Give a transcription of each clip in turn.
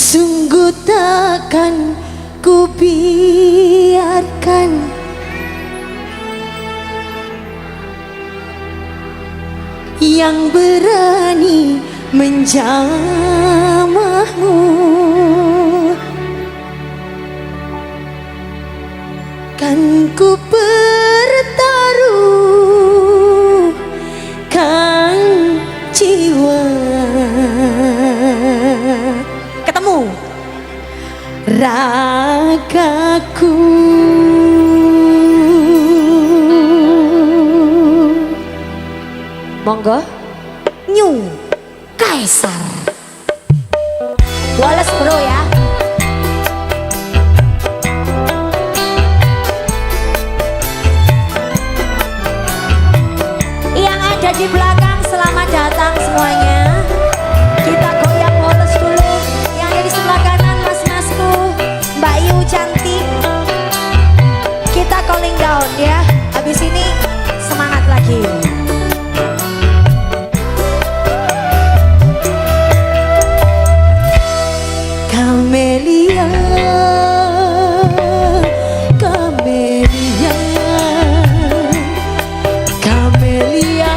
Sungguh takkan ku biarkan yang berani menjamahmu. Kan ku pertaruhkan jiwa. Ketemu ragaku. Monggo New Kaisar Wallace bro ya. Yang ada di belakang selamat datang semuanya. Kita goyang Wallace dulu. Yang ada di sebelah kanan mas-masku, Mbak Yu cantik. Kita calling down ya. Habis ini semangat lagi. Kamelia, Kamelia, Kamelia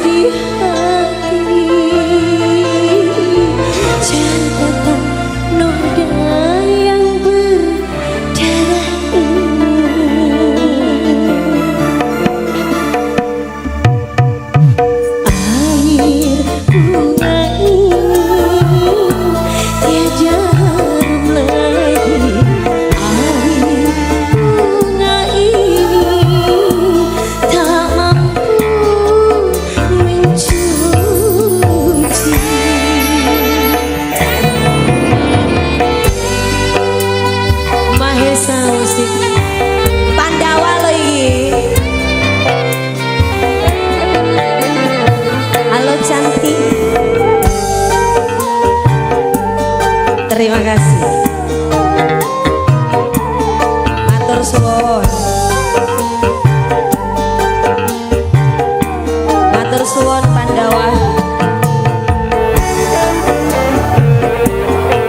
di hati, catatan noda yang berdarah ini. Air bunga ini tiada harum lagi. Air bunga ini tak mampu mencuci. Mahesa musik Pandawa lo iki. Halo cantik. Terima kasih. Matur suwun. Matur suwun Pandawa.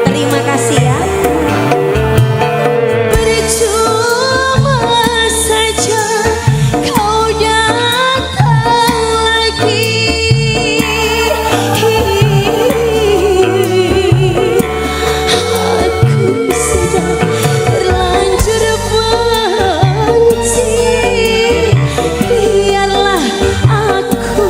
Terima kasih ya. Percuma saja kau datang lagi. Aku sudah terlanjur benci. Biarlah aku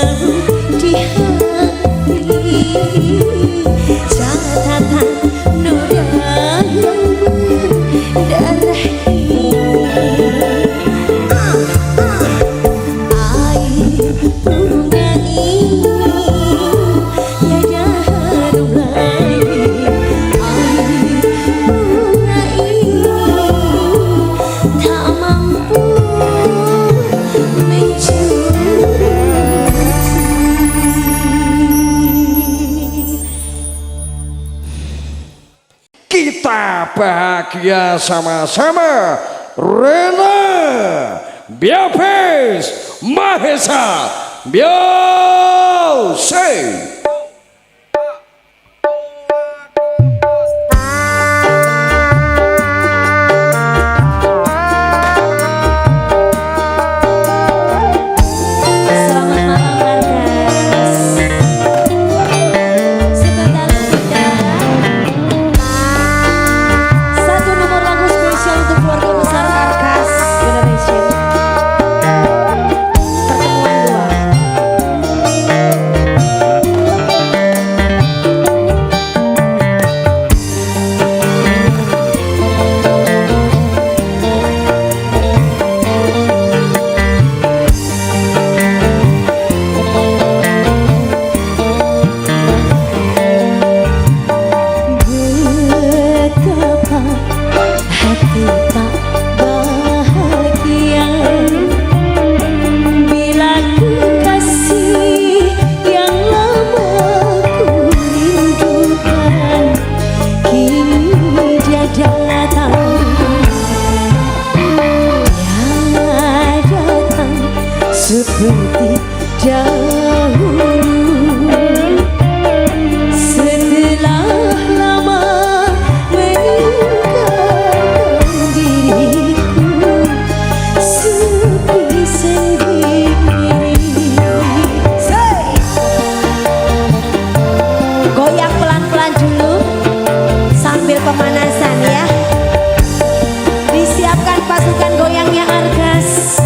jauh di hati, catatan nodamu darah ini. Air bunga ini tiada harum lagi. Air bunga ini tak mampu Kita bahagia sama-sama. Rena Biafes Mahesa Biose. Seperti dahulu, setelah lama meninggalkan diriku, sepi sendiri. Goyang pelan-pelan dulu sambil pemanasan ya. Disiapkan pasukan goyangnya Argas.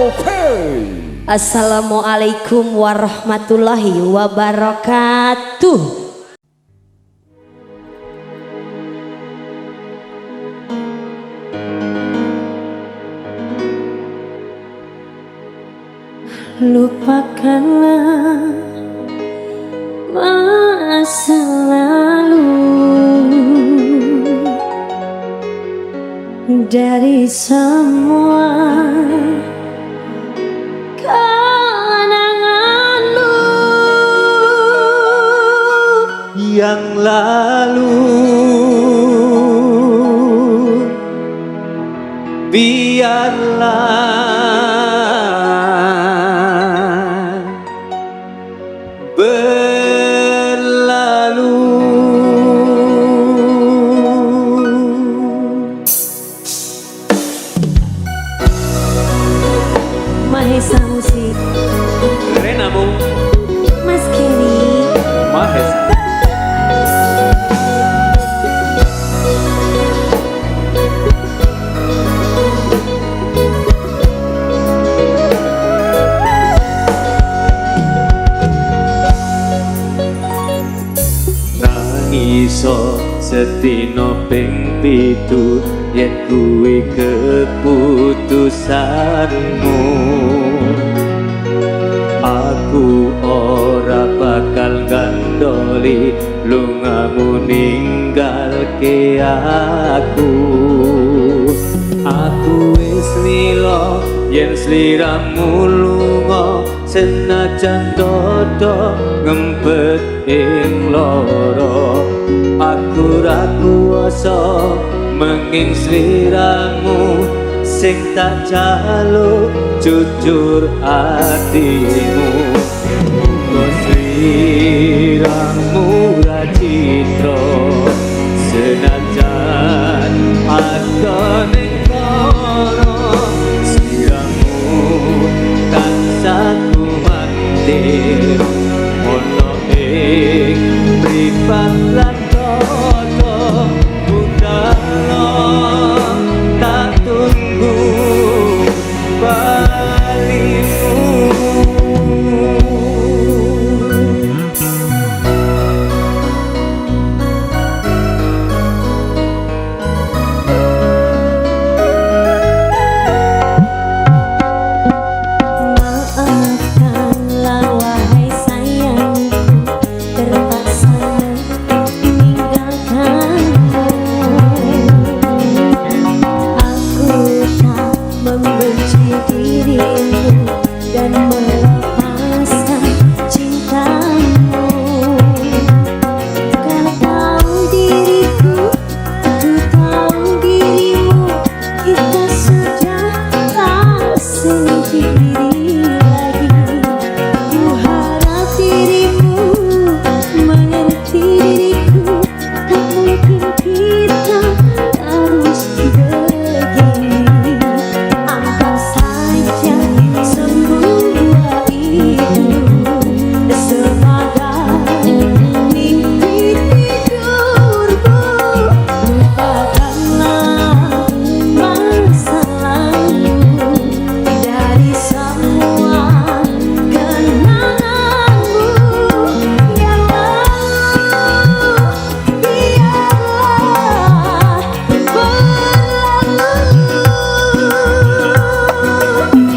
Lovely. Assalamualaikum warahmatullahi wabarakatuh. Lupakanlah masa lalu dari semua kenanganmu yang lalu. Biarlah berlalu. Mahesa Musik Renamu Mas Kenny Mahesa. Iso setino ping pitu yen kuwi keputusanmu. Aku ora bakal gandoli lungamu ninggalke aku. Aku wis lilo yen sliramu lunga senajan dodo ngempet ing loro. Aku ra kuwasa menging sliramu sing tak jaluk jujur atimu. Muga sliramu ra citra senajan ada ning kono. Sliramu tansah kumantir ono ing mripat lan toto budalo tak tunggu balimu. Maafkanlah wahai sayangku, terpaksa meninggalkanmu. Aku tak membenci dirimu dan melepaskan cintamu. Kau tahu diriku, aku tahu dirimu, kita sudah tak sendiri lagi. Ku harap dirimu mengerti diriku, tak mungkin kita terus begini. Anggap saja semua itu sebagai mimpi tidurmu. Lupakanlah masa lalu dari semua kenanganmu yang lalu. Biarlah berlalu.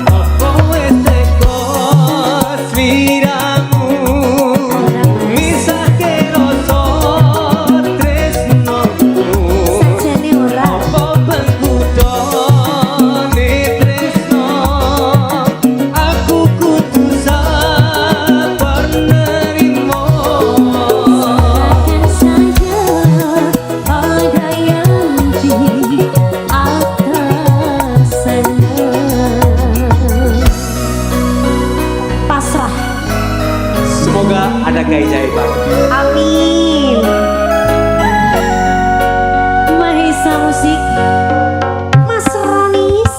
Apa wis teko sliramu misahke rasa tresnoku. Sajane ora Apa pengkudone tresno aku kudu sabar nerimo. serahkan saja pada yang di atas sana. Pasrah. Semoga ada keajaiban. Amin. Mahesa Musik Mas Ronis.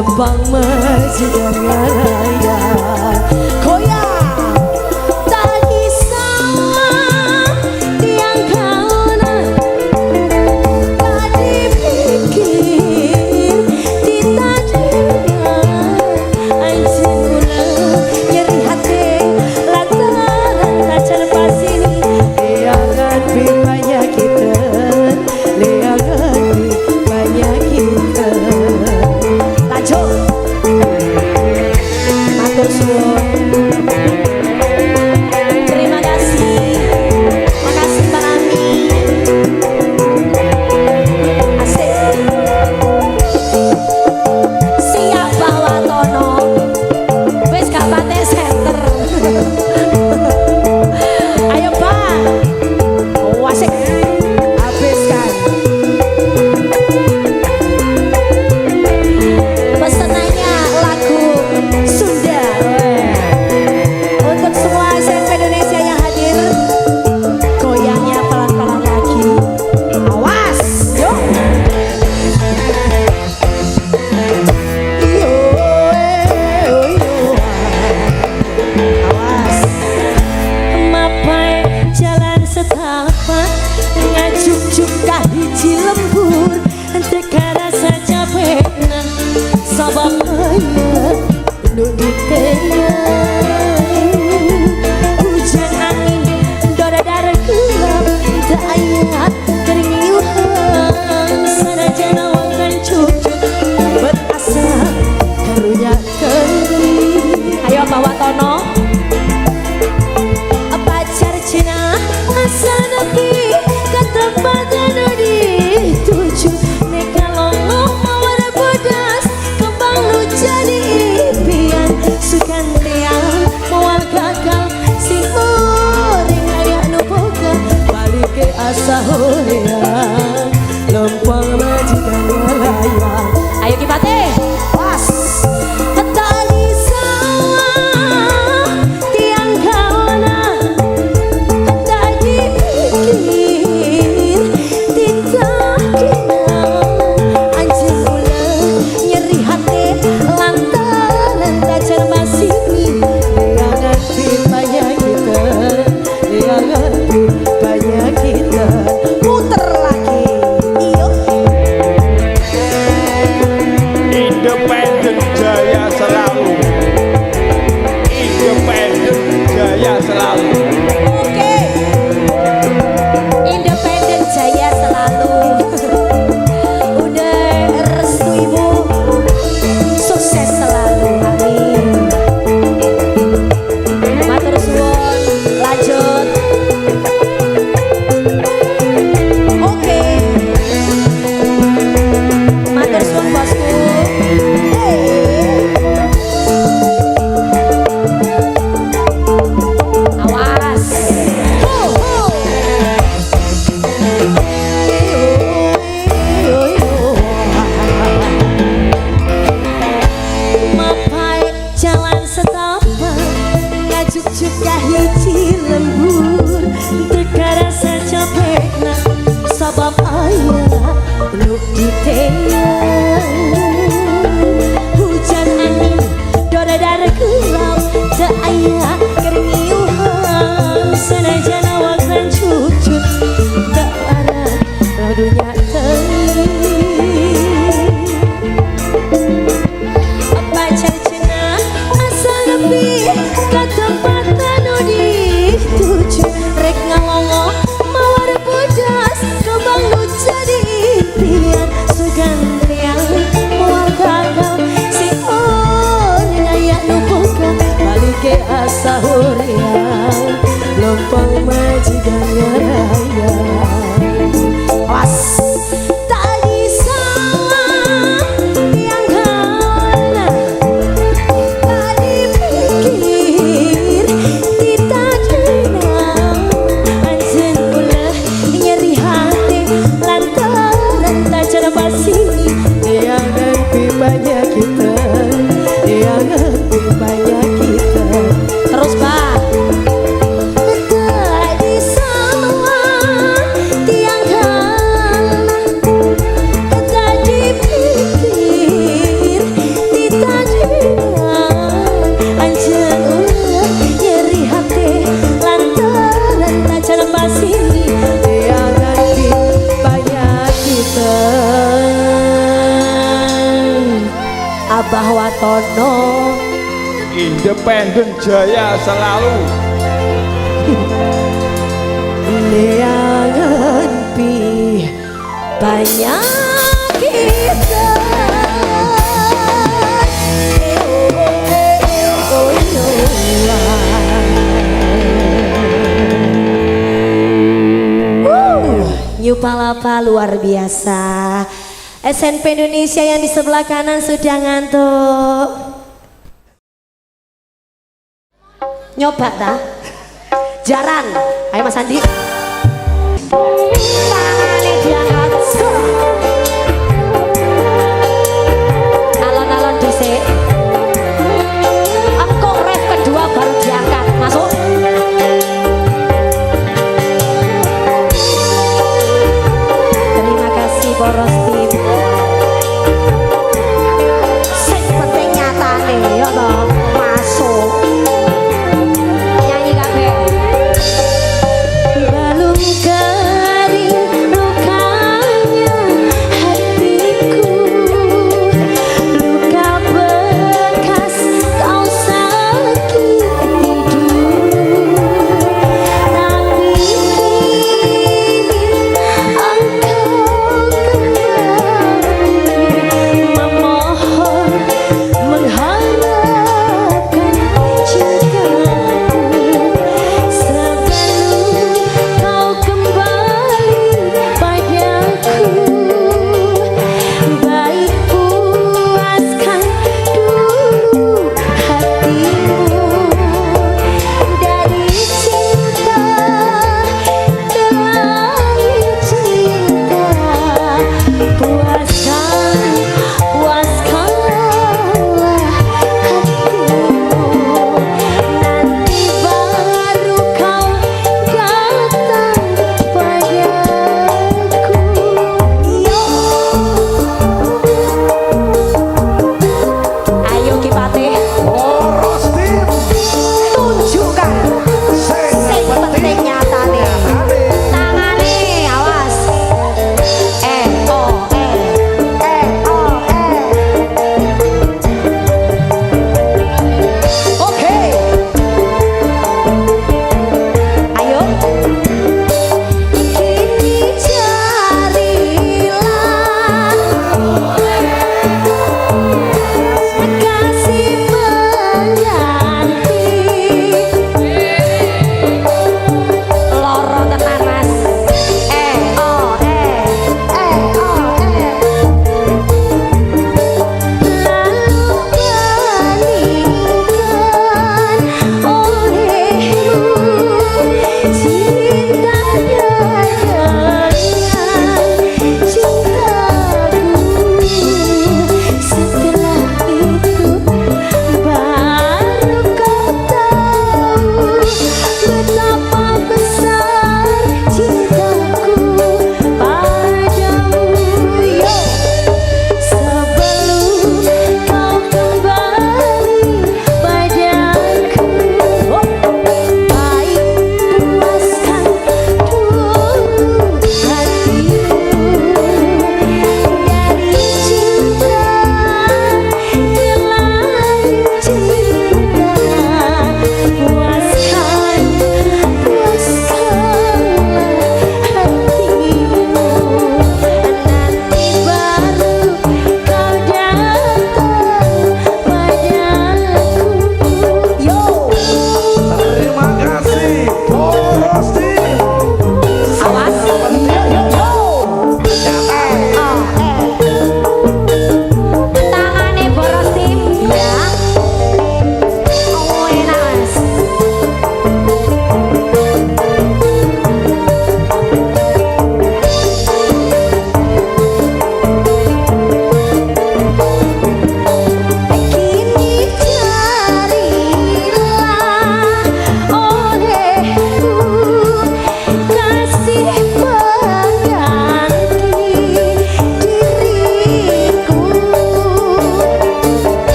lempang majikan raya goyang tadi sama tiang kauna tadi pikir ditanya anjing kula nyeri hati lantaran pacar pas ini liangan banyak kita liangan banyak kita lanjut matur suwun terima kasih makasih Pak Ami asik siap bawa tono wis gak pate center ayo Pak wasik habiskan pesenannya lagu Sunda untuk semua SNP Indonesia yang hadir goyangnya pelan-pelan lagi awas yuk yo awas mapai jalan setapak ngajuk-juk kahiji lembur teka rasa capek sabab ayah nu hujan angin dora-dara gelap tak ayat kering iuhan sanajan awakan cucu berasa karunya kering ayo bawa tono pacar cina asal nepi ke tempat anu dituju neka longo mawar bodas kembang lu jadi impian sukan tiang mawar gagal si orang ayah nu boga balik ke asa horeang lempang majikan raya ayo kipate was tali sawah tiang kawana tadi pikir ditakina anjing kula nyeri hati lantaran tajar masini liangan banyak kita liangan banyak kita muter lagi iyo Independen jaya selalu. Independen jaya selalu. oke independen jaya selalu udah restu ibu sukses selalu amin matur suwun lanjut oke matur suwun bosku awas mapai jalan setapak ngajuk-juk kahiji lembur teka rasa capek sabab ayah lu diteyang hujan angin dora-dara gelap tak ayah kering iuhan sanajan awak dan cucu tak arah radunya pacar cina asal nepi ke tempat anu dituju rek ngalongo mawar bodas kembang lu jadi impian sugan tiang mual gagal si orang ayah nu boga balik ke asa horeang lempang majikan Abah Watono. Independen jaya selalu. Neangan pi banyak kita. New Palapa luar biasa. SNP Indonesia yang di sebelah kanan sudah ngantuk. Nyoba ta? Jaran. Ayo Mas Andi. Tangannya diangkat. Alon-alon dhisik. Engkau ref kedua baru diangkat. Masuk. Terima kasih Boros Tim. Sing penting nyatane ya toh. Masuk. Nyanyi kabeh. Balung kering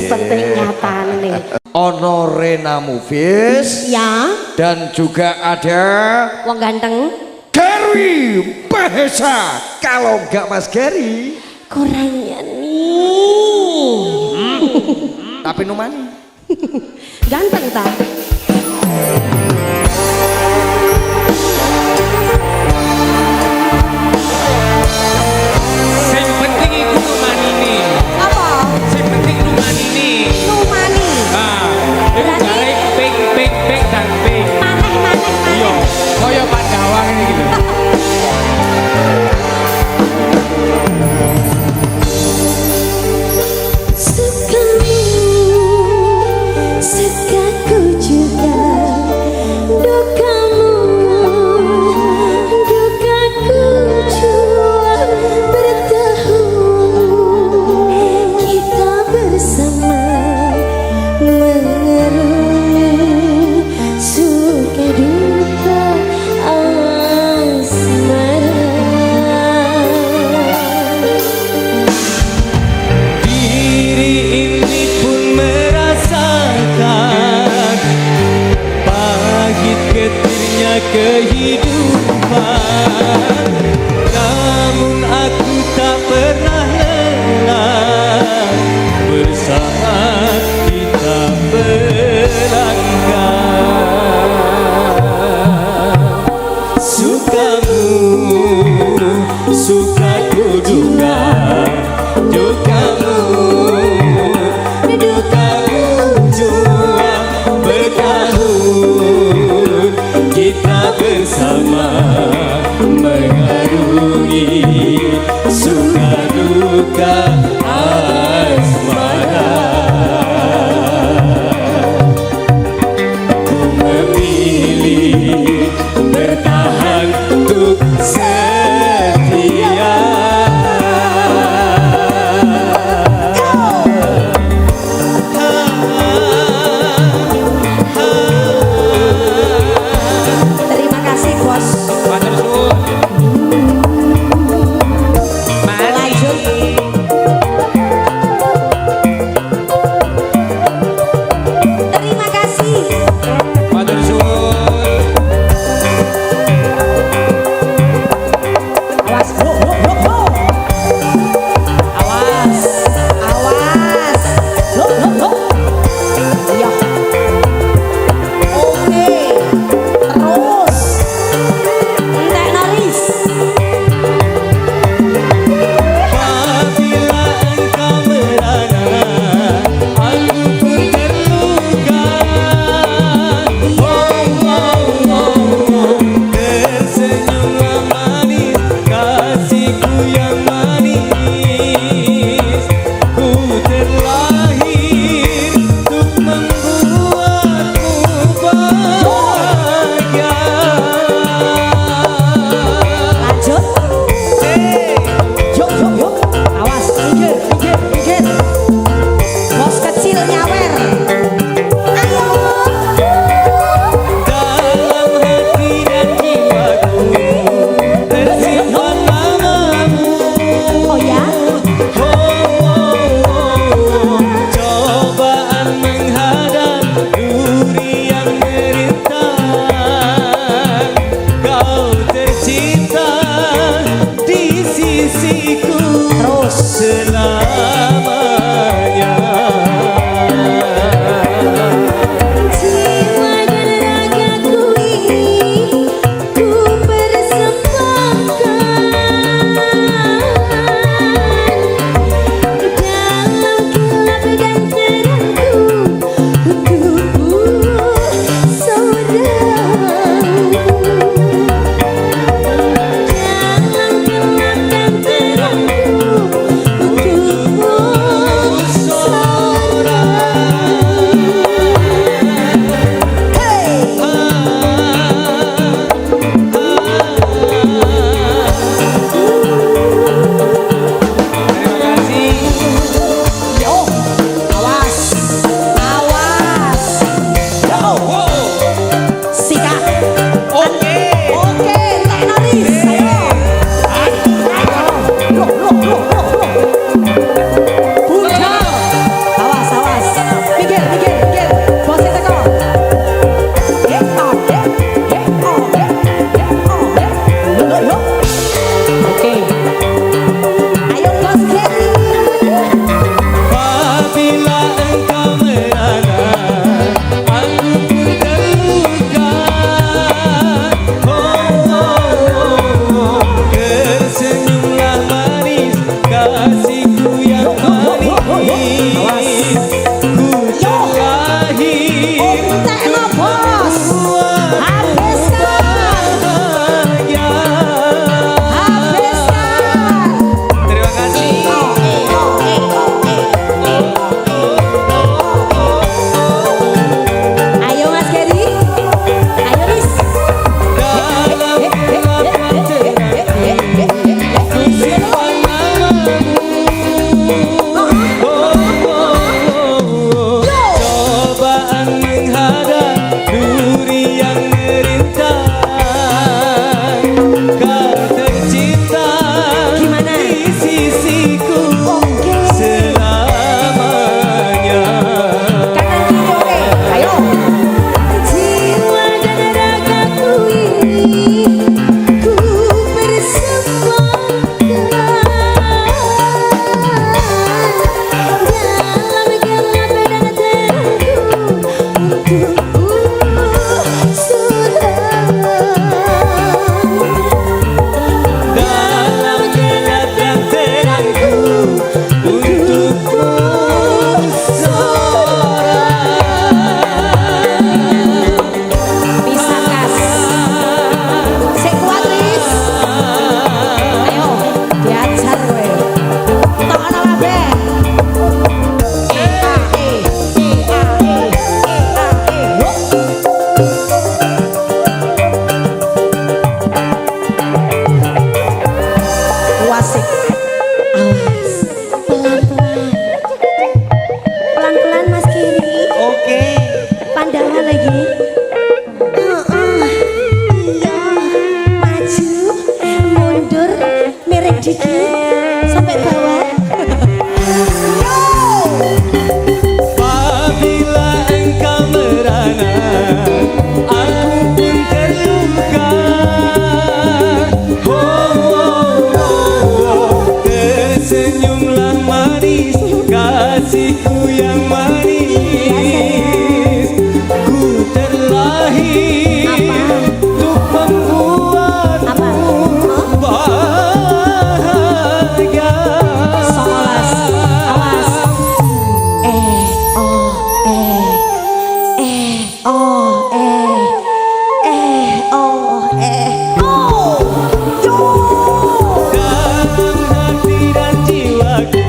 penting nyata nih. Ono Rena Movies Ya, dan juga ada wong ganteng. Gary Mahesa. Kalau enggak Mas Gary, Kurangnya nih. tapi numani. Ganteng tak? Sing penting iku numanine. Apa? Sing penting numanine. Numani. Ah, iku Berarti- gare ping dan ping. Iya, Maneh. kaya Pandawang ini gitu. Sukamu, sukaku juga. Dukamu, dukaku jua. Bertahun kita bersama mengerungi suka duka asmara. Diri ini pun merasakan pahit getirnya kehidupan. Namun aku tak pernah lelah bersama kita berlangkah. Sukamu, sukaku juga. Dukamu, dukamu jua. Bertahun kita bersama mengarungi suka duka asmara. Ku memilih bertahan untuk setia. Terima kasih bos. Matur Cici sampai bawah. Apabila engkau merana, aku pun terluka. Oh, oh, oh, oh. Tersenyumlah manis, kasihku yang manis. Ku terlahir untuk membuatmu bahagia. Songolas, awas. Dalam hati dan jiwaku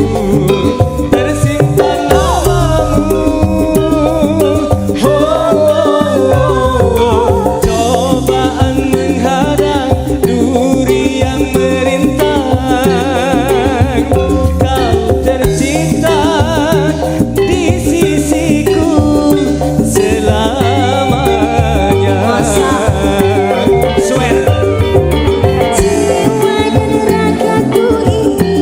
tersimpan namamu. Oh, oh, oh. Cobaan menghadang, duri yang merintang. Kau tercinta di sisiku selamanya. Swear. Jiwa dan ragaku ini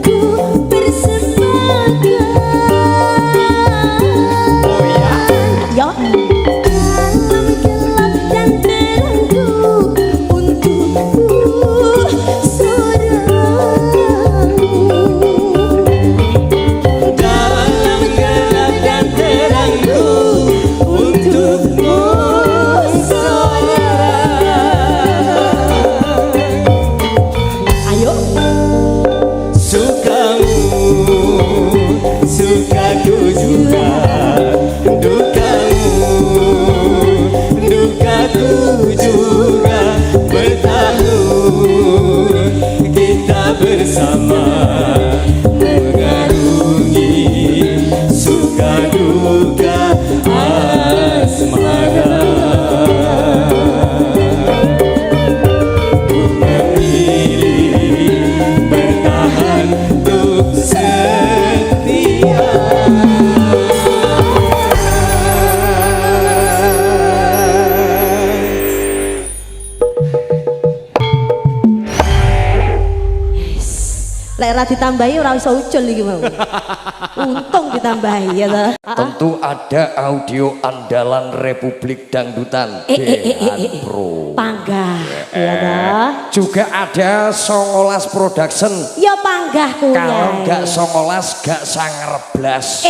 ku persembahkan. Oh ya. Yo. Dalam gelap dan terangku untukmu saudaramu. Dalam gelap dan terangku untukmu saudara. Ayo. Sukamu, sukaku juga. Dukamu, dukaku juga. Bertahun kita bersama mengarungi suka duka asmara. Ku memilih bertahan untuk setia. Lek ra ditambahi ora iso ucul iki mau. Untung ditambahi ya ta. Tentu ada audio andalan Republik Dangdutan Pro. Panggah ya ta. Juga ada Songolas Production. Ya panggahku Kalau ya. nggak Songolas gak sangerblas.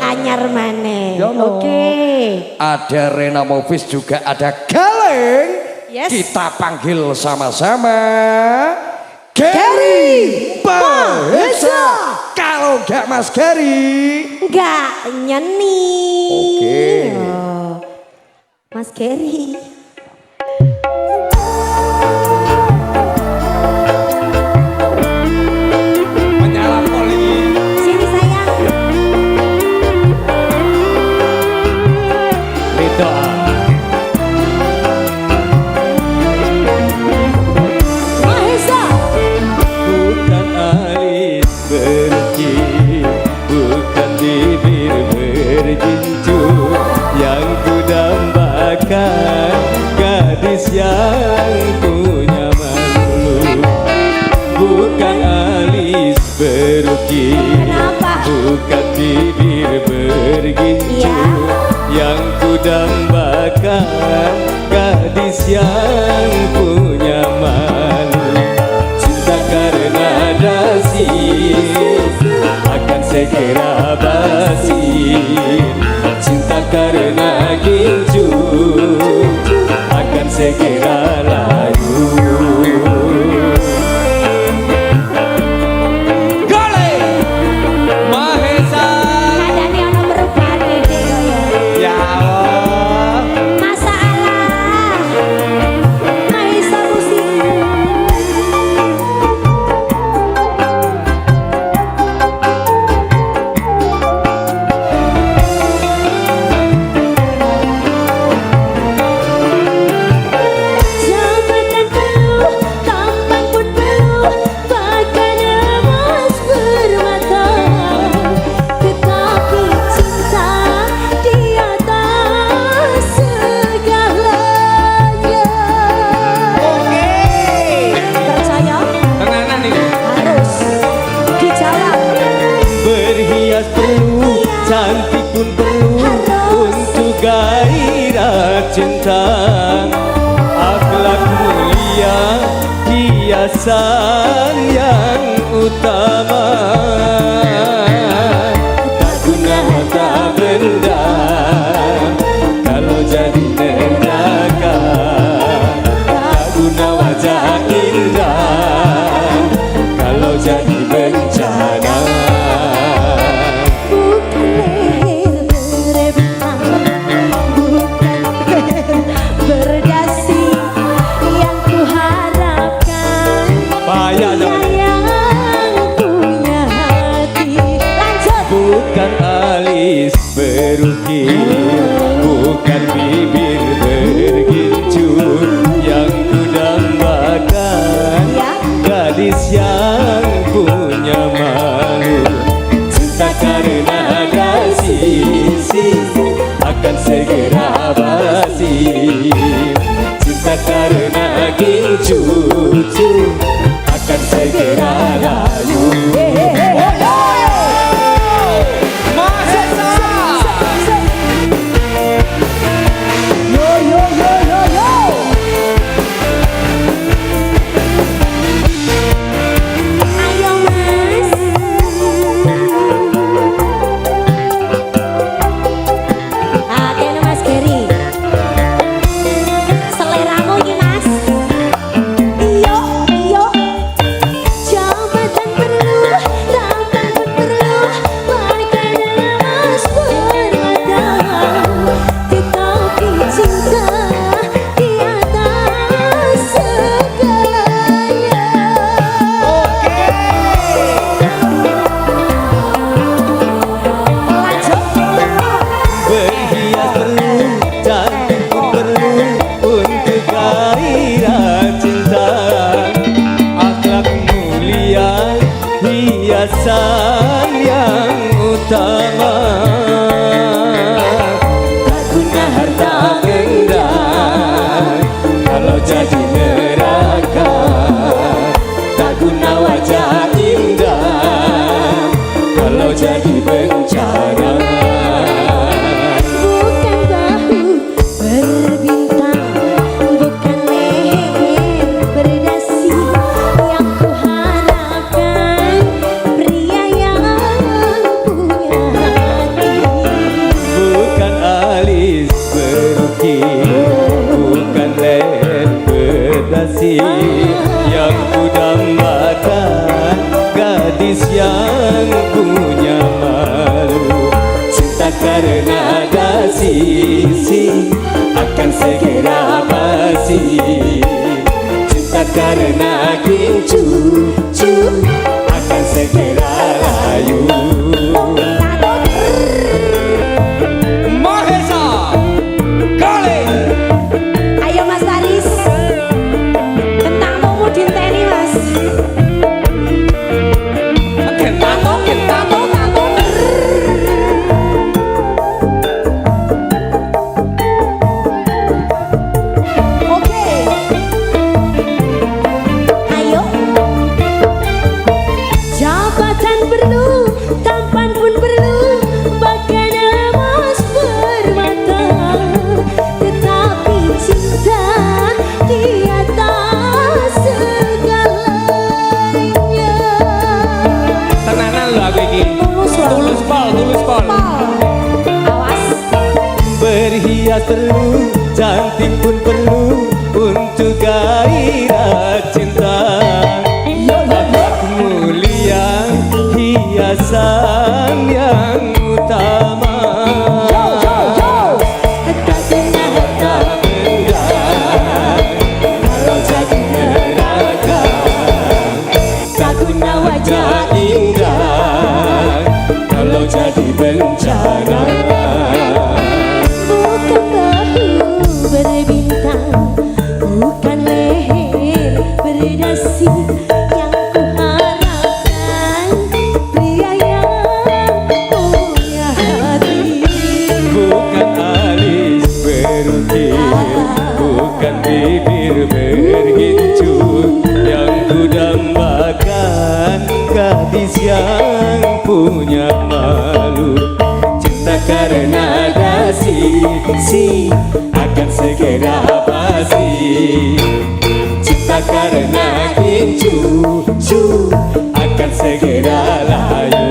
Anyar maneh. Ya no. Oke. Ada Rena Movies, juga ada Galeng. Yes. Kita panggil sama-sama Gary Bahesa. Kalau nggak Mas Gary, Enggak nyeni. Oke. Oh. Mas Gary. Menyala poli. Sini sayang. Lido. Mahesa. Bukan alis berki, bukan bibir bergincu yang ku dambakan, gadis yang punya malu. Bukan alis berki, Kenapa? bukan bibir bergincu Iya. yang ku dambakan, gadis yang punya malu. Cinta karena dasi akan segera basi. Cinta karena gincu akan segera layu. Mahesa. Adane ono perubahan dek yo ya. Ya Allah. Masalah. Mahesa musik. perhiasan yang utama, tak guna harta benda kalau jadi neraka, tak guna wajah indah kalau jadi bencana. Bukan alis berukir, bukan bibir bergincur yang kudambakan, gadis yang punya malu. Cinta karena ada sisi akan segera basi, cinta karena gincucu akan segera layu. Hiasan yang utama, tak guna harta benda kalau jadi neraka, tak guna wajah indah kalau jadi bencana. Bukan bahu berbintang, bukan leher berdasi yang kuharapkan, pria yang punya hati. Bukan alis berukir, bukan leher berdasi yang kudambakan, gadis yang punya malu. Cinta karena ada sisi akan segera basi, cinta karena gincucu akan segera layu. Mahesa Kali. Ayo Mas Aris, kentang mau dinteni Mas. Kentang Oke. Ayo. Jabatan perlu, tampan pun perlu, bahkan emas permata, tetapi cinta di atas segalanya. Tenanan lo aku iki. Tulus loh. Tulus pol. Awas. Berhias perlu, cantik pun perlu untuk gairah cinta. Akhlak mulia, hiasan yang utama. Tak guna harta benda kalau jadi neraka, tak guna wajah indah kalau jadi bencana. Bukan bahu berbintang, bukan leher berdasi yang kuharapkan, pria yang punya hati. Bukan alis berukir, bukan bibir bergincur yang kudambakan, gadis yang punya malu. Cinta karena ada sisi akan segera basi, cinta karena cucu akan segera layu.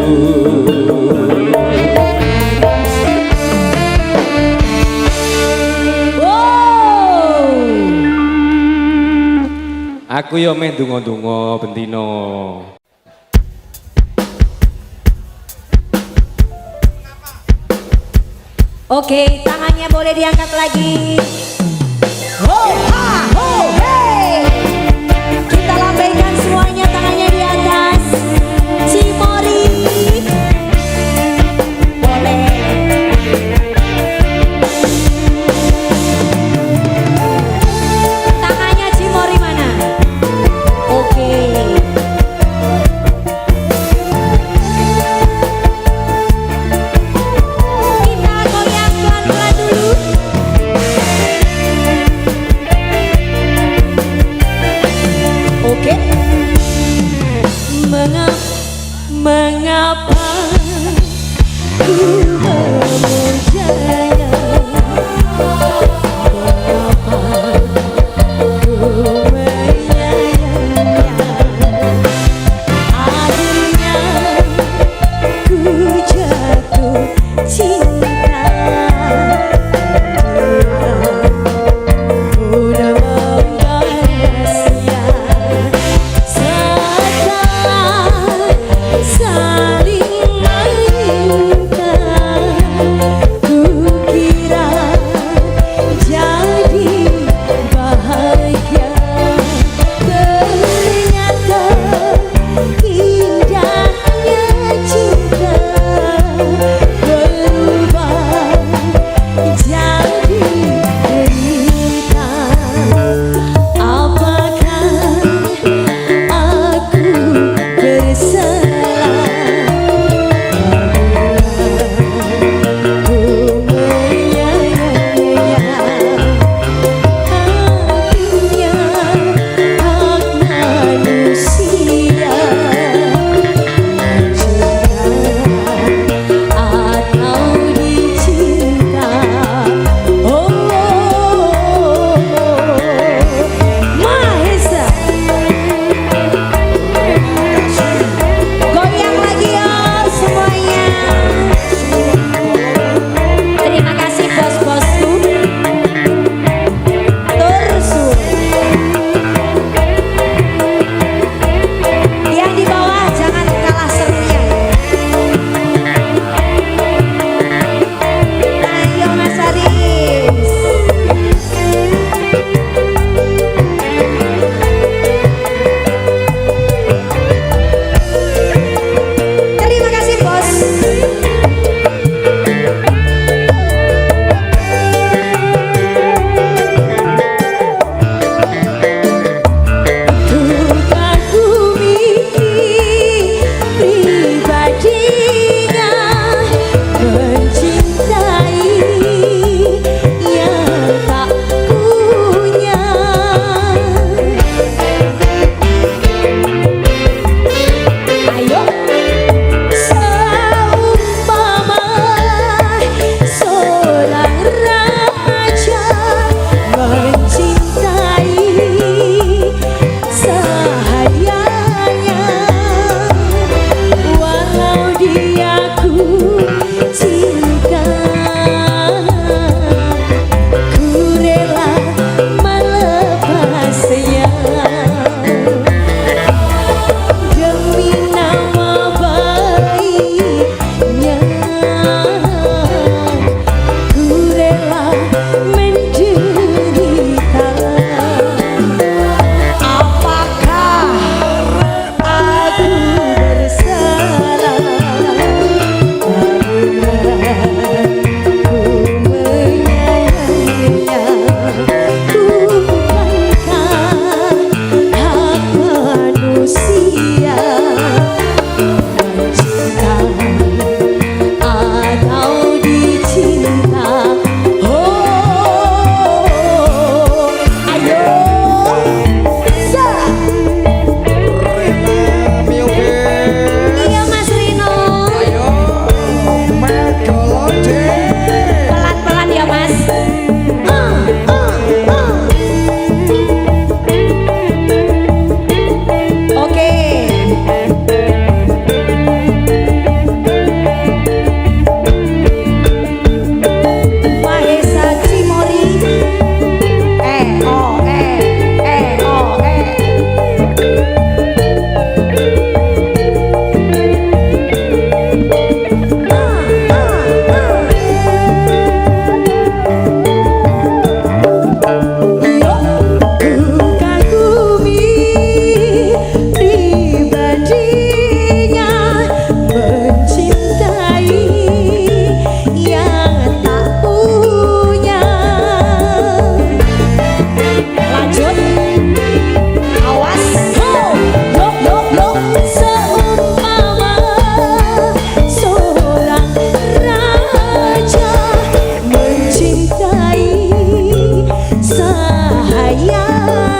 Aku yo meh donga-donga bendino. Oke, tangannya boleh diangkat lagi. Ho ha ho hey. Kita lambaikan semuanya, tangannya di atas. Cimori. Boleh. Tangannya Cimori mana? Oke. Kita goyang pelan-pelan dulu.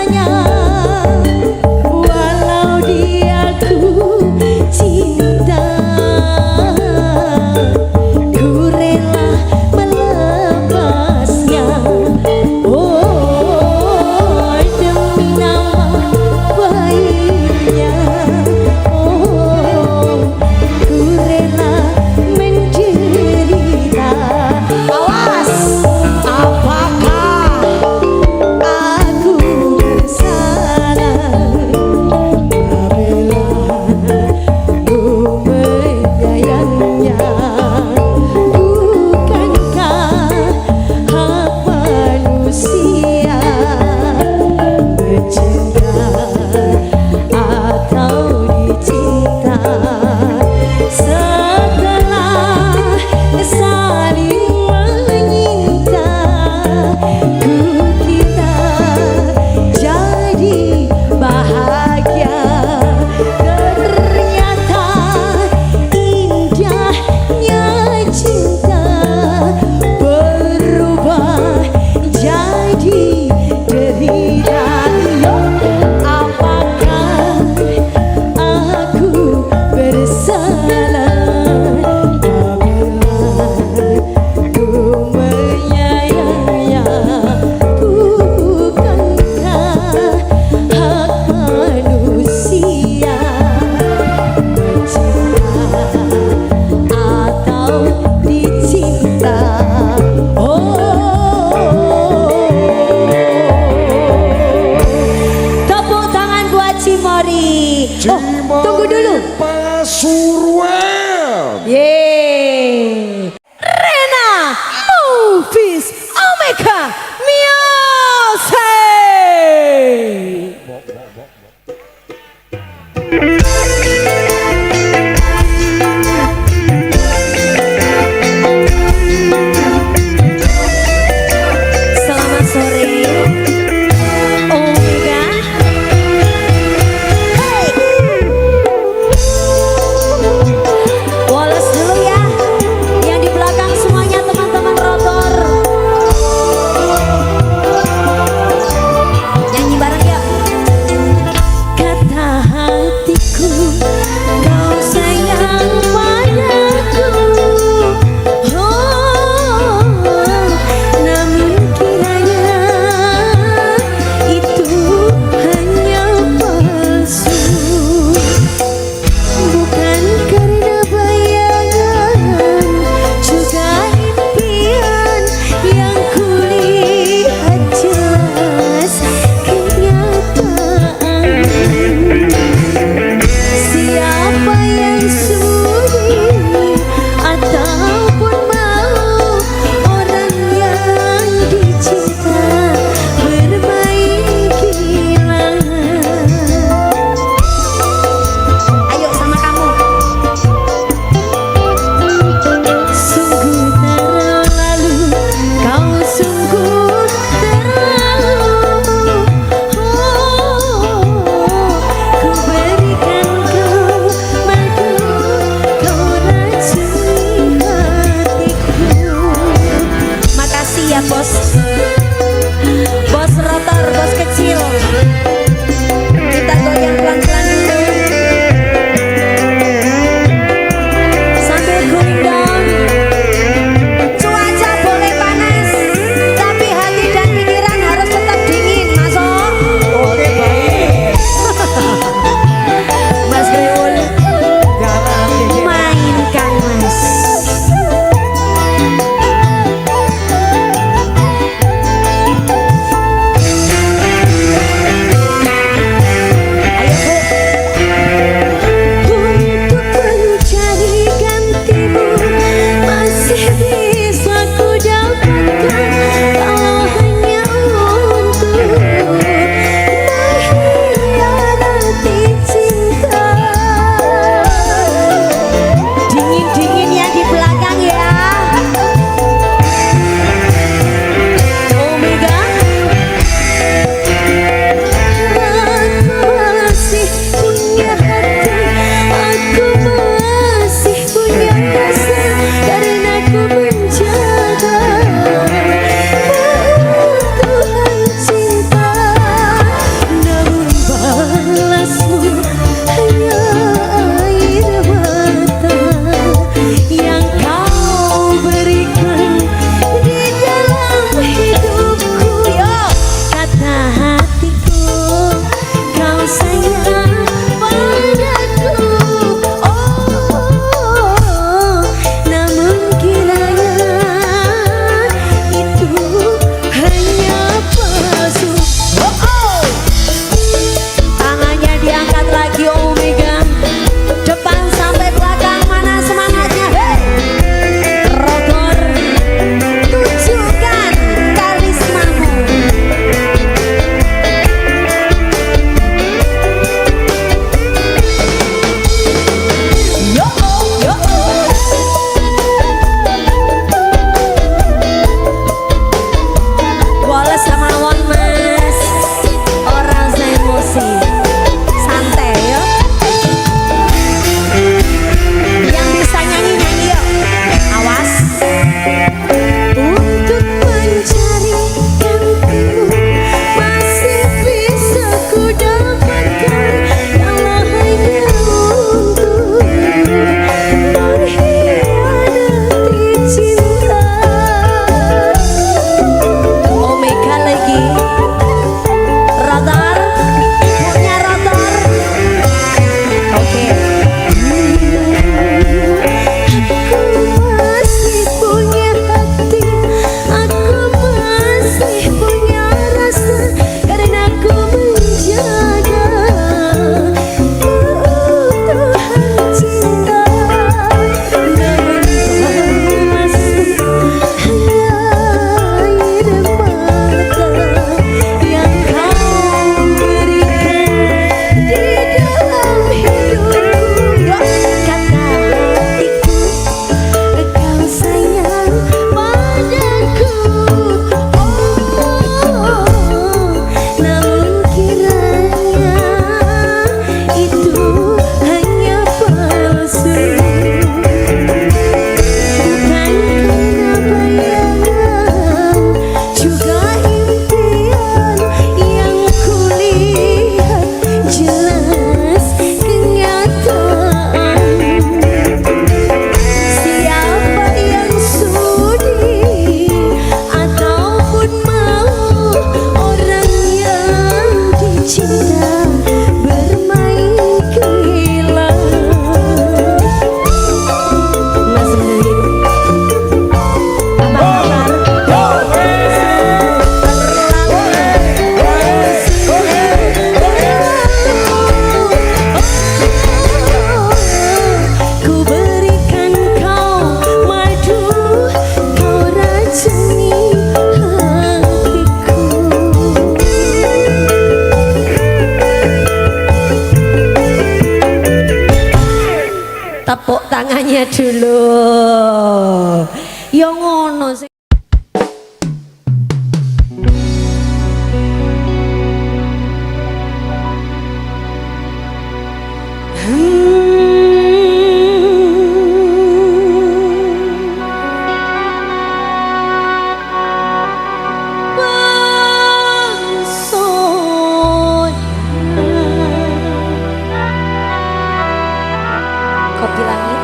rasanya walau dia ku cinta, ku rela melepasnya. Oh, demi nama baiknya. Oh, ku rela menderita. Awas, apakah aku bersalah apabila ku menyayangnya? Bukankah hak manusia bercinta atau dicinta? Setelah saling menyinta, ku kita jadi bahagia. Ternyata indahnya cinta berubah jadi derita. Apakah aku bersalah apabila ku menyayangnya? Bukankah hak manusia bercinta atau dicinta? Oh, tepuk tangan buat Cimori. Oh, tunggu dulu. Pasuruan. Yeay. Rena Movies Omega Music. Selamat sore Omega. Hey. tepuk tangannya dulu. Yo ngono sih. Kopi langit.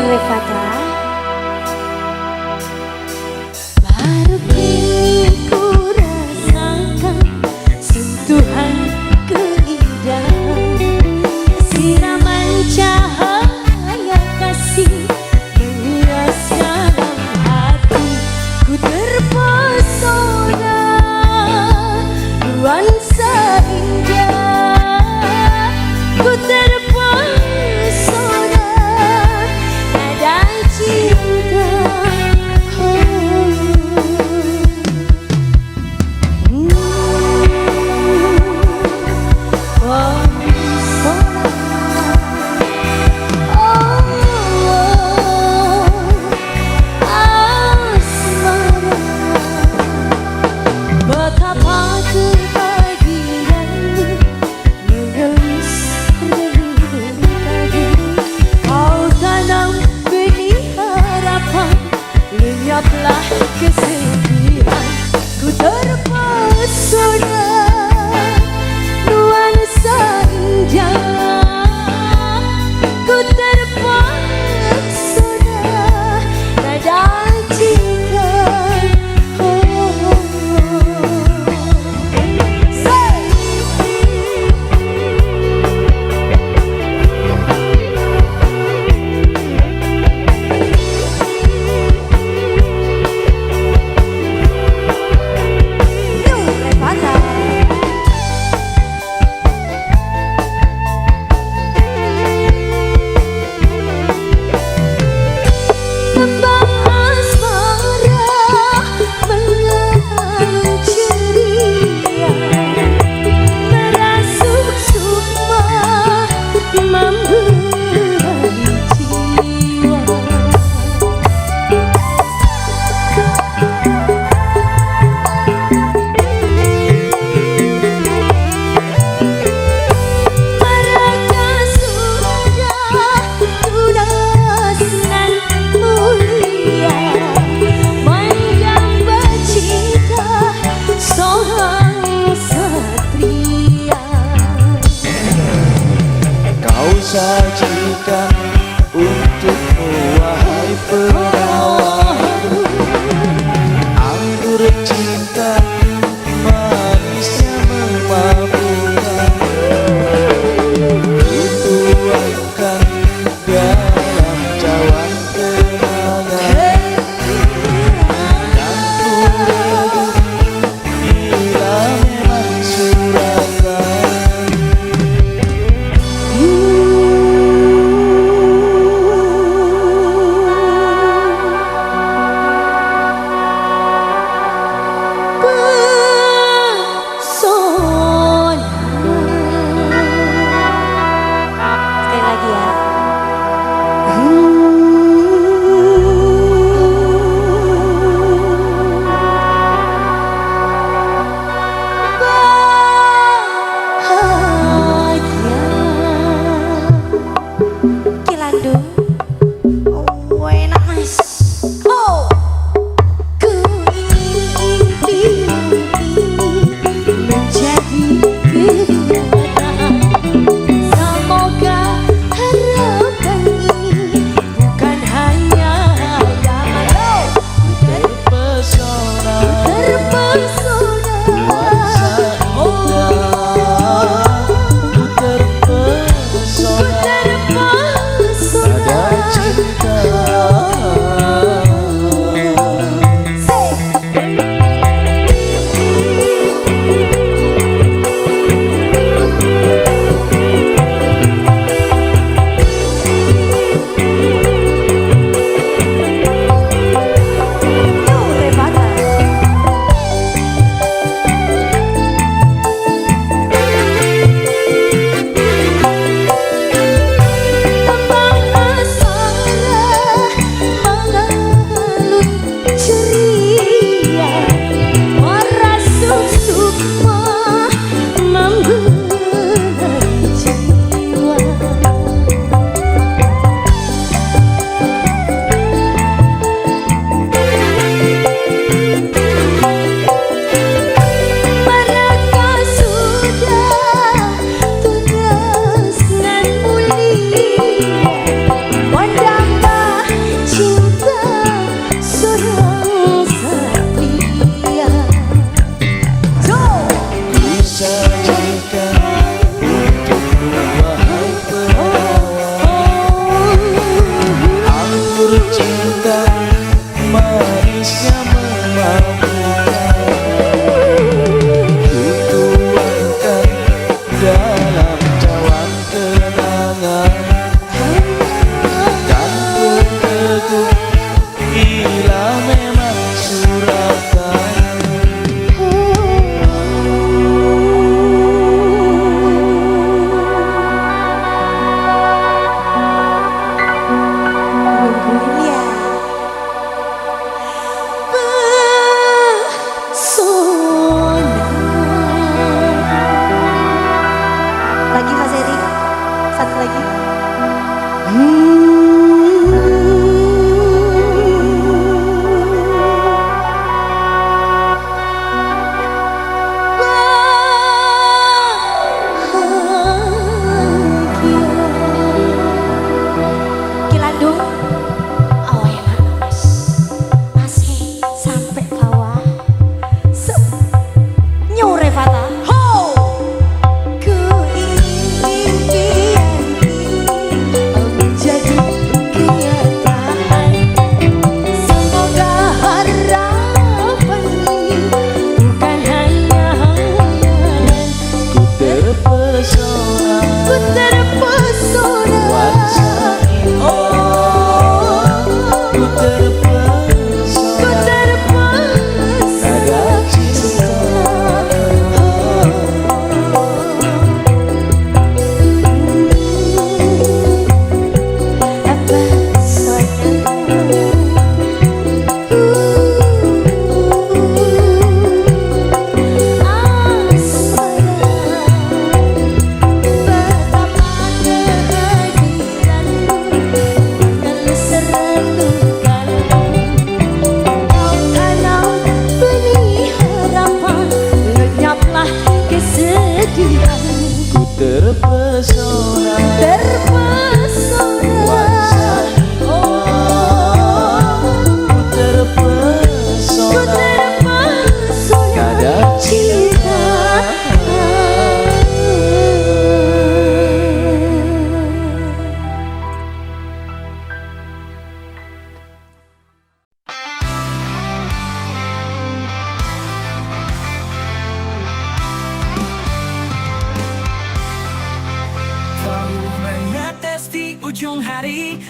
Revata baru kini ku rasakan sentuhan keindahan siraman cahaya kasih menghias dalam hati ku terpesona nuansa indah ku terpesona cinta.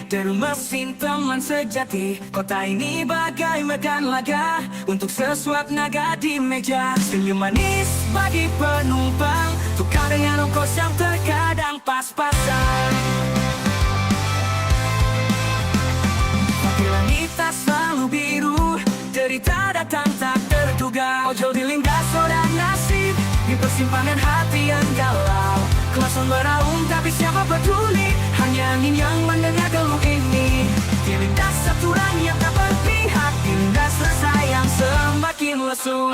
Deru mesin teman sejati. Kota ini bagai medan laga untuk sesuap naga di meja. Senyum manis bagi penumpang, tukar dengan ongkos yang terkadang pas-pasan. Tapi langit tak selalu biru, derita datang tak terduga. Ojol dilindas dan nasib di persimpangan hati yang galau. Klakson beraung tapi siapa peduli, hanya angin yang mendengar geluh ini. Dilindas aturan yang tak berpihak, dilindas rasa yang semakin lesu.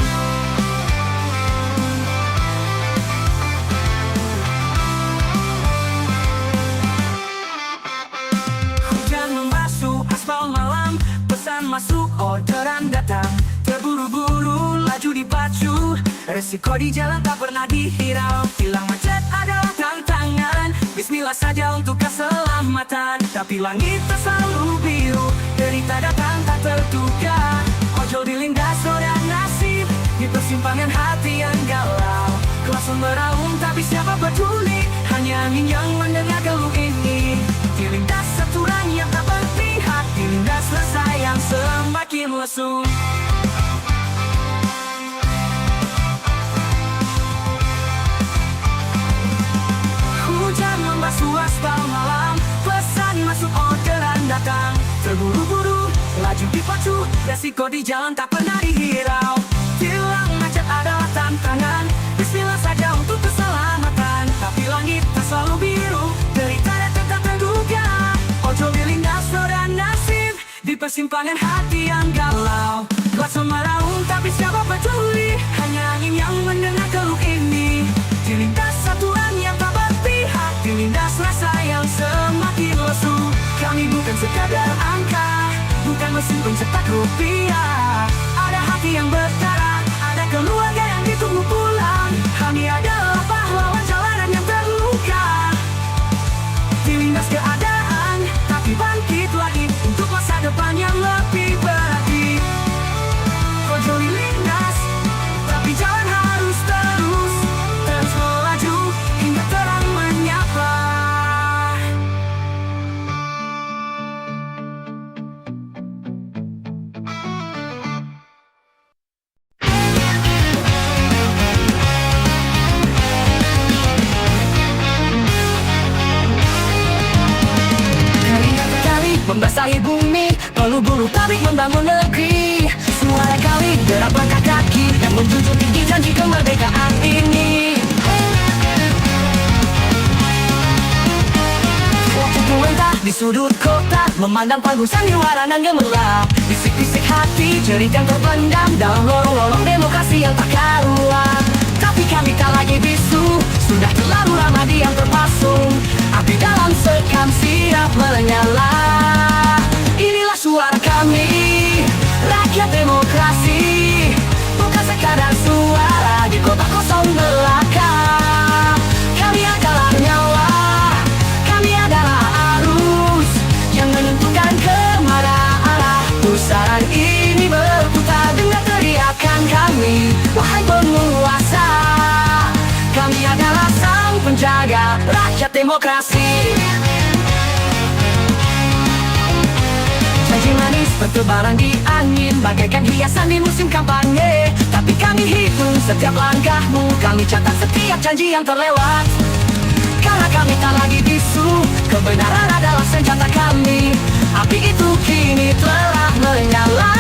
Hujan membasuh aspal malam, pesan masuk orderan datang. Terburu-buru laju dipacu, resiko di jalan tak pernah dihirau. Hilang macet adalah tantangan, bismillah saja untuk keselamatan. Tapi langit tak selalu biru, derita datang tak terduga. Ojol dilindas dan nasib di persimpangan hati yang galau. Klakson beraung tapi siapa peduli, hanya angin yang mendengar geluh ini. Dilindas aturan yang tak berpihak, dilindas rasa yang semakin lesu. Hujan membasuh aspal malam, pesan masuk orderan datang. Terburu-buru, laju dipacu, resiko di jalan tak pernah dihirau. Hilang macet adalah tantangan, bismillah saja untuk keselamatan. Tapi langit tak selalu biru, derita datang tak terduga. Ojol dilindas dan nasib di persimpangan hati yang galau. Klakson meraung tapi siapa peduli, hanya angin yang mendengar geluh ini. Dilindas aturan yang tak berpihak, dilindas rasa yang semakin lesu. Kami bukan sekadar angka, bukan mesin pencetak rupiah. Ada hati yang berdarah, ada keluarga yang ditunggu pulang. Kami adalah pahlawan jalanan yang terluka. Dilindas keadaan, tapi bangkit lagi untuk masa depan yang lebih berarti. Ojol dilindas, tapi jalan harus terus melaju hingga terang menyapa. Kali membasahi bumi, penuh buruh pabrik membangun negeri. Suara kali derap langkah kaki yang menjunjung tinggi janji kemerdekaan ini. Waktu kuentah di sudut kota, memandang panggung sandiwara nan gemerlap. Bisik-bisik hati, jerit yang terpendam dalam lorong-lorong demokrasi yang tak karuan. Tapi kami tak lagi bisu, sudah terlalu lama diam terpasung. Api dalam sekam siap menyala. Inilah suara kami, rakyat demokrasi. Bukan sekadar suara di kota kosong belaka. Kami adalah nyawa, kami adalah arus yang menentukan kemana arah pusaran ini berputar. Dengar teriakan kami, wahai penguasa. Kami adalah sang penjaga rakyat demokrasi. Janji manis bertebaran di angin, bagaikan hiasan di musim kampanye. Tapi kami hitung setiap langkahmu, kami catat setiap janji yang terlewat. Karena kami tak lagi bisu, kebenaran adalah senjata kami. Api itu kini telah menyala.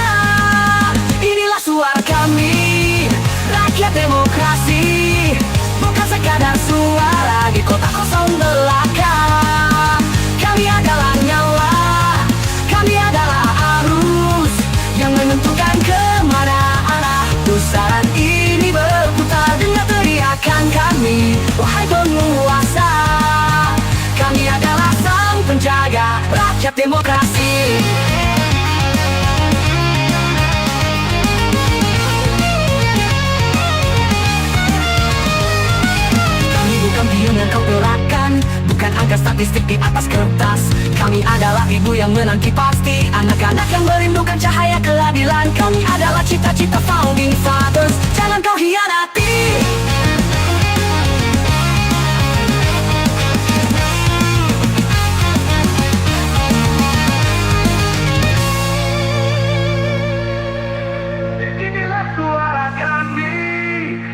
Inilah suara kami, rakyat demokrasi. Bukan sekadar suara di kota kosong belaka. Kami adalah nyawa, kami adalah arus yang menentukan kemana arah pusaran ini berputar. Dengar teriakan kami, wahai penguasa. Kami adalah sang penjaga rakyat demokrasi. Bukan pion yang kau gerakan, bukan angka statistik di atas kertas. Kami adalah ibu yang menanti pasti, anak-anak yang merindukan cahaya keadilan. Kami adalah cita-cita founding fathers, jangan kau hianati.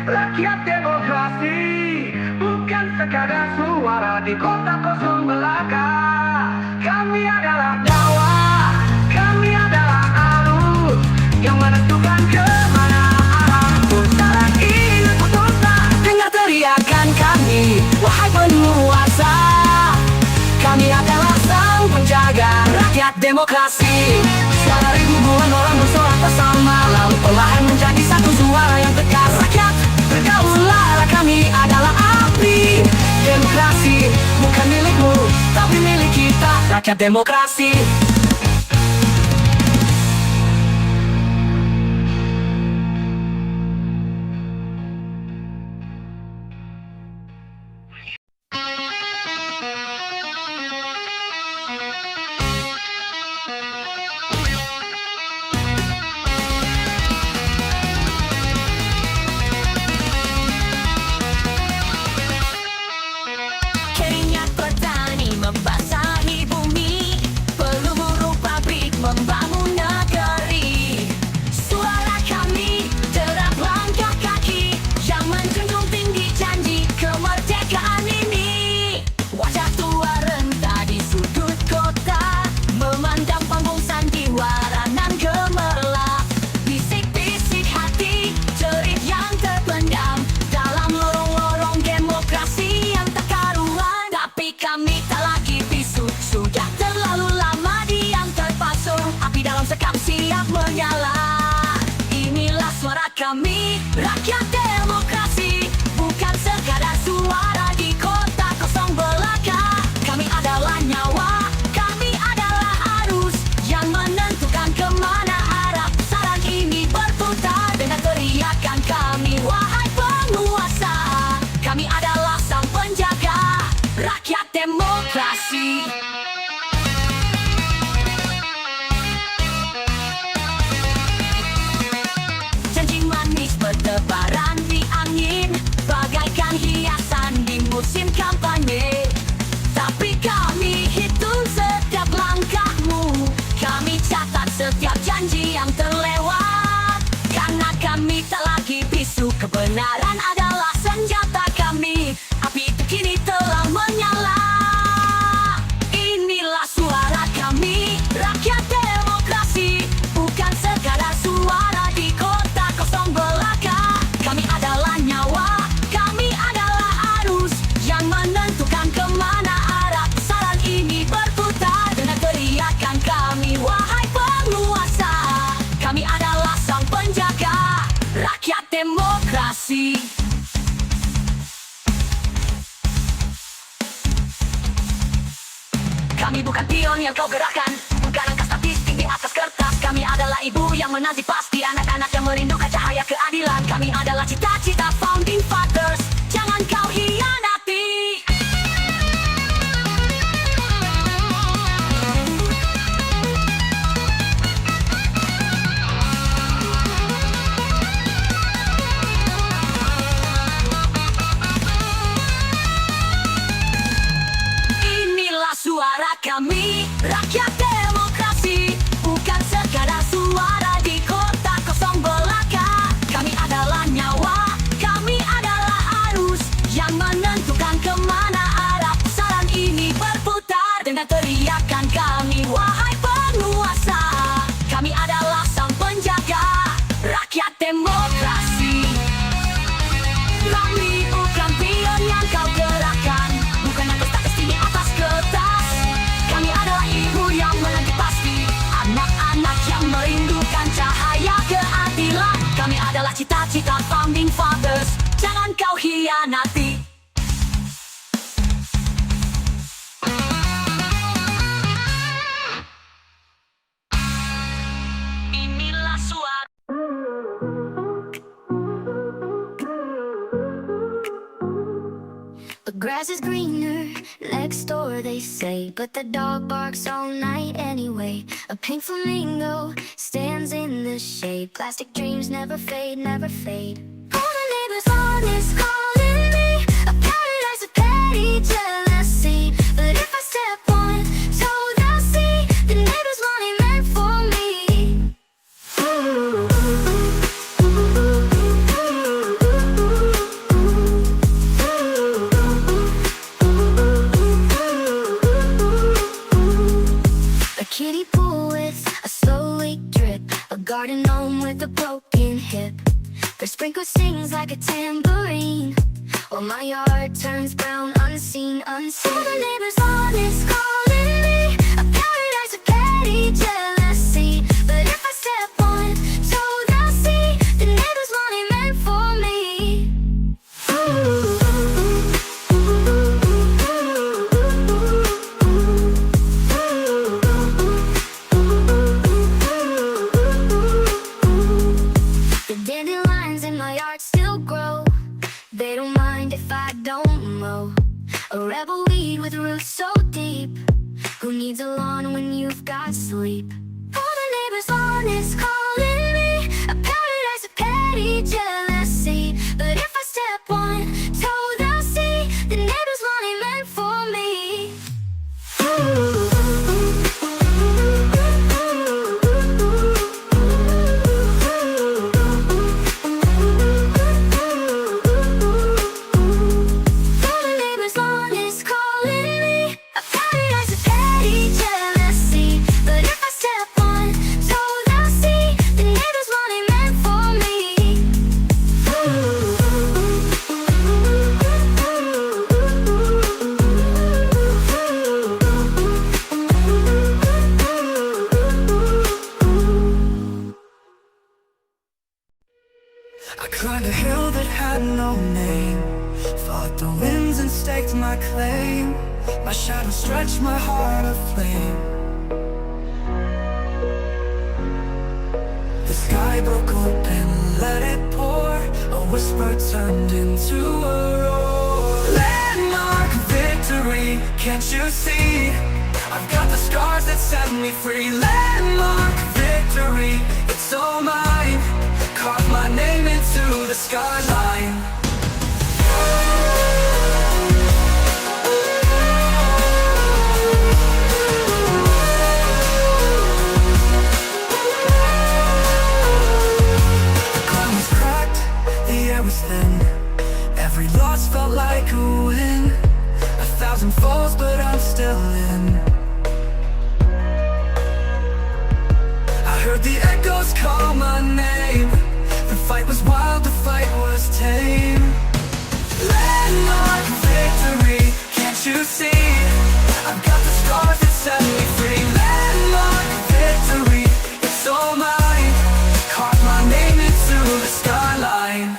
rakyat demokrasi, bukan sekadar suara di kota kosong belaka. Kami adalah nyawa, kami adalah arus yang menentukan kemana arah pusaran ini putuslah. Dengar teriakan kami, wahai penguasa. Kami adalah sang penjaga rakyat demokrasi. Suara ribuan orang bersorak bersama, lalu perlahan menjadi satu suara yang tegas. Rakyat bergaulah, kami adalah api demokrasi, bukan milikmu, tapi milik kita, rakyat demokrasi. Keringat petani membasahi bumi, peluru pabrik membangun negeri. Suara kami derap langkah kaki yang menjunjung tinggi janji kemerdekaan ini. Wajah tua renta di sudut kota memandang panggung sandiwara nan gemerlap. Bisik-bisik hati jerit yang terpendam dalam lorong-lorong demokrasi yang tak karuan. Tapi kami tak lagi bisu, sudah terlalu lama diam terpasung. Api dalam sekam siap menyala. Inilah suara kami, rakyat demokrasi, bukan sekadar suara di kota kosong belaka. Kami adalah nyawa, kami adalah arus yang menentukan kemana arah pusaran ini berputar. Dengan teriakan kami, wahai penguasa, kami adalah sang penjaga rakyat demokrasi. Janji manis bertebaran di angin, bagaikan hiasan di musim kampanye. Tapi kami hitung setiap langkahmu, kami catat setiap janji yang terlewat. Karena kami tak lagi bisu, kebenaran adalah senjata kami. Api itu kini telah menyala. Inilah suara kami, rakyat demokrasi, bukan sekadar suara di kota kosong belaka. Kami adalah nyawa, kami adalah arus yang menentukan kemana arah pusaran ini berputar. Dengan teriakan kami, wahai penguasa, kami adalah sang penjaga rakyat demokrasi. Kami bukan pion yang kau gerakkan, bukan angka statistik di atas kertas. Kami adalah ibu yang menanti pasti anak-anak yang merindukan cahaya keadilan. Kami adalah cita-cita founding fathers, jangan kau hianati. Inilah suara kami, rakyat demokrasi, bukan sekadar suara di kota kosong belaka. Kami adalah nyawa, kami adalah arus yang menentukan kemana arah pusaran ini berputar. Dengan teriakan kami, wahai penguasa, kami adalah sang penjaga rakyat demokrasi. Kami bukan pion yang kau gerakkan, bukan angka statistik di atas kertas. Kami adalah ibu yang menanti pasti anak-anak yang merindukan cahaya keadilan. Kami adalah cita-cita founding fathers, jangan kau hianati. Inilah suara. The grass is greener next door, they say, but the dog barks all night anyway. A pink flamingo stands in the shade. Plastic dreams never fade, never fade. All the neighbors on is calling me a paradise of petty jealousy. But if I step on toes, they'll see the neighbors only meant for me. sprinkle stings like a tambourine, while my yard turns brown, unseen, unseen. All the neighbors on is calling me a paradise of petty jealousy, but if I step on toe, they'll see the neighbors want it meant for me. The dandelions in my yard still grow. They don't mind if I don't mow. A rebel weed with roots so deep. Who needs a lawn when you've got sleep? All the neighbors' lawn is calling me a paradise of petty jealousy, but if I step on toe, they'll see the neighbors want it meant for me. All the neighbors' lawn is calling me a paradise of petty jealousy, but if I step on toe, they'll see the neighbors want it meant for me. I climbed a hill that had no name, fought the winds and staked my claim. My shadow stretched my heart aflame. The sky broke open, let it pour. A whisper turned into a roar. Landmark victory, can't you see? I've got the scars that set me free. Landmark victory, it's all mine. Carve my name into the skyline. The ground was cracked, the air was thin. Every loss felt like a win. 1,000 falls, but I'm still in. I heard the echoes call my name. The fight was wild, the fight was tame. Landmark victory, can't you see? I've got the scars that set me free. Landmark victory, it's all mine. Carve my name into the skyline.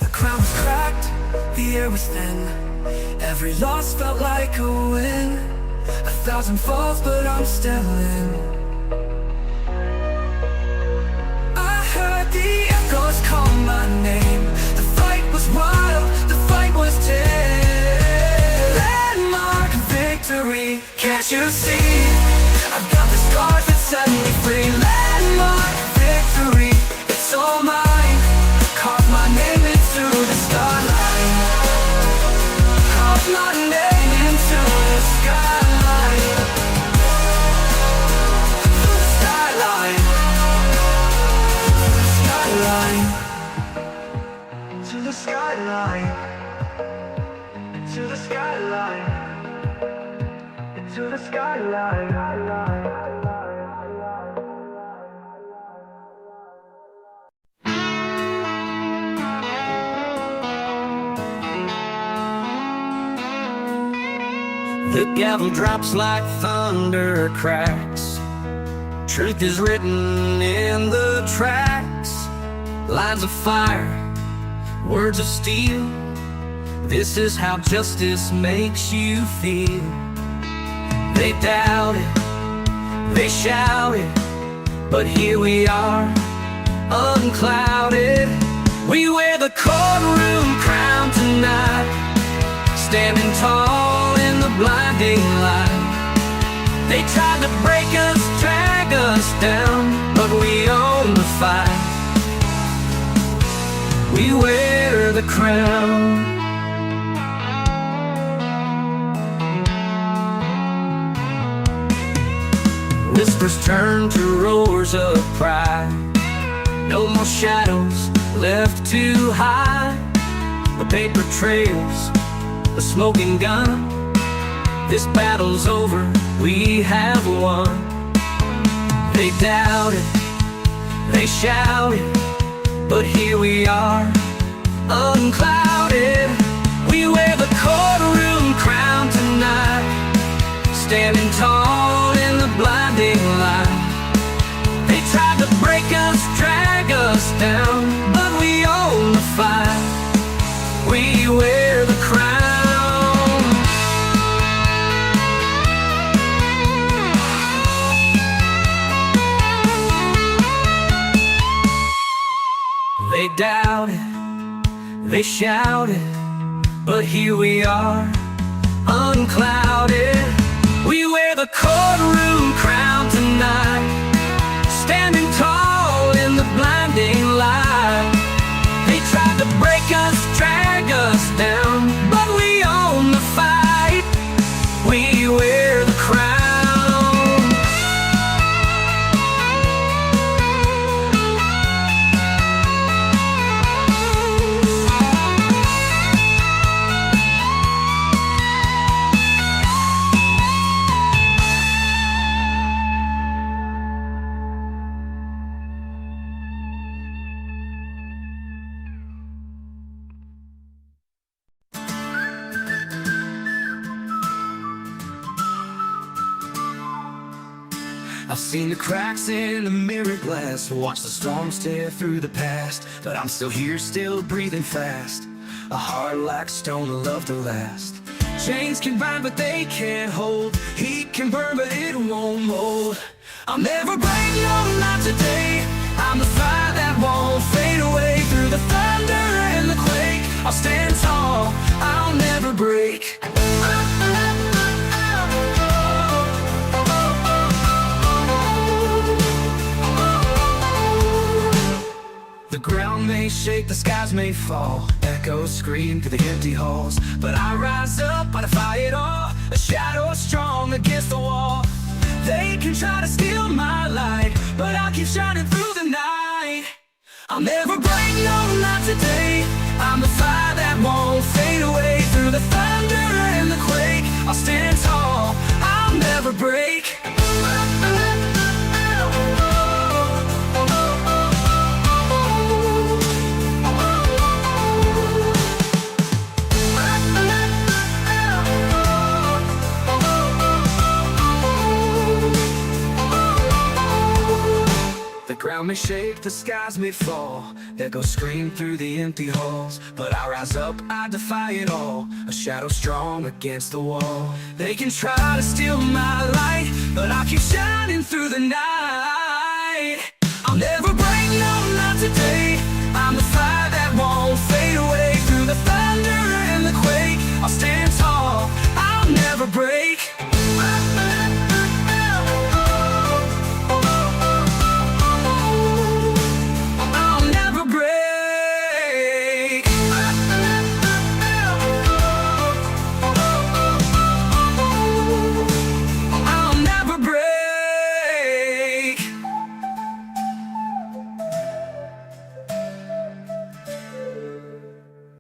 The crown was cracked, the air was thin. Every loss felt like a win. 1,000 falls, but I'm still in. The echoes call my name. The fight was wild, the fight was tame. Landmark victory, can't you see? I've got the scars that set me free. Landmark victory, it's all mine. Carve my name into the skyline. Carve my name into the skyline. The skyline. To the skyline, to the skyline, to the skyline. The gavel drops like thunder cracks. Truth is written in the tracks. Lines of fire, words of steel. This is how justice makes you feel. They doubt it, they shout it, but here we are, unclouded. We wear the courtroom crown tonight, standing tall in the blinding light. They tried to break us, drag us down, but we own the fight. We wear the crown. Whispers turn to roars of pride. No more shadows left to hide. The paper trails, the smoking gun. This battle's over, we have won. They doubt it, they shout it, but here we are, unclouded. We wear the courtroom crown tonight, standing tall in the blinding light. They tried to break us, drag us down, but we own the fight. We wear the crown. They doubted, they shouted, but here we are, unclouded. We wear the courtroom crown tonight, standing tall in the blinding light. They tried to break us, drag us down, but we own the fight. We wear the crown. I've seen the cracks in the mirror glass, watched the storms tear through the past, but I'm still here, still breathing fast. A heart like stone, a love to last. Chains can bind, but they can't hold. Heat can burn, but it won't mold. I'll never break, no, not today. I'm the fire that won't fade away. Through the thunder and the quake, I'll stand tall, I'll never break. The ground may shake, the skies may fall, echoes scream through the empty halls, but I rise up, I defy it all. A shadow strong against the wall. They can try to steal my light, but I'll keep shining through the night. I'll never break, no, not today. I'm the fire that won't fade away. Through the thunder and the quake, I'll stand tall, I'll never break. The ground may shake, the skies may fall, echoes scream through the empty halls, but I rise up, I defy it all. A shadow strong against the wall. They can try to steal my light, but I'll keep shining through the night.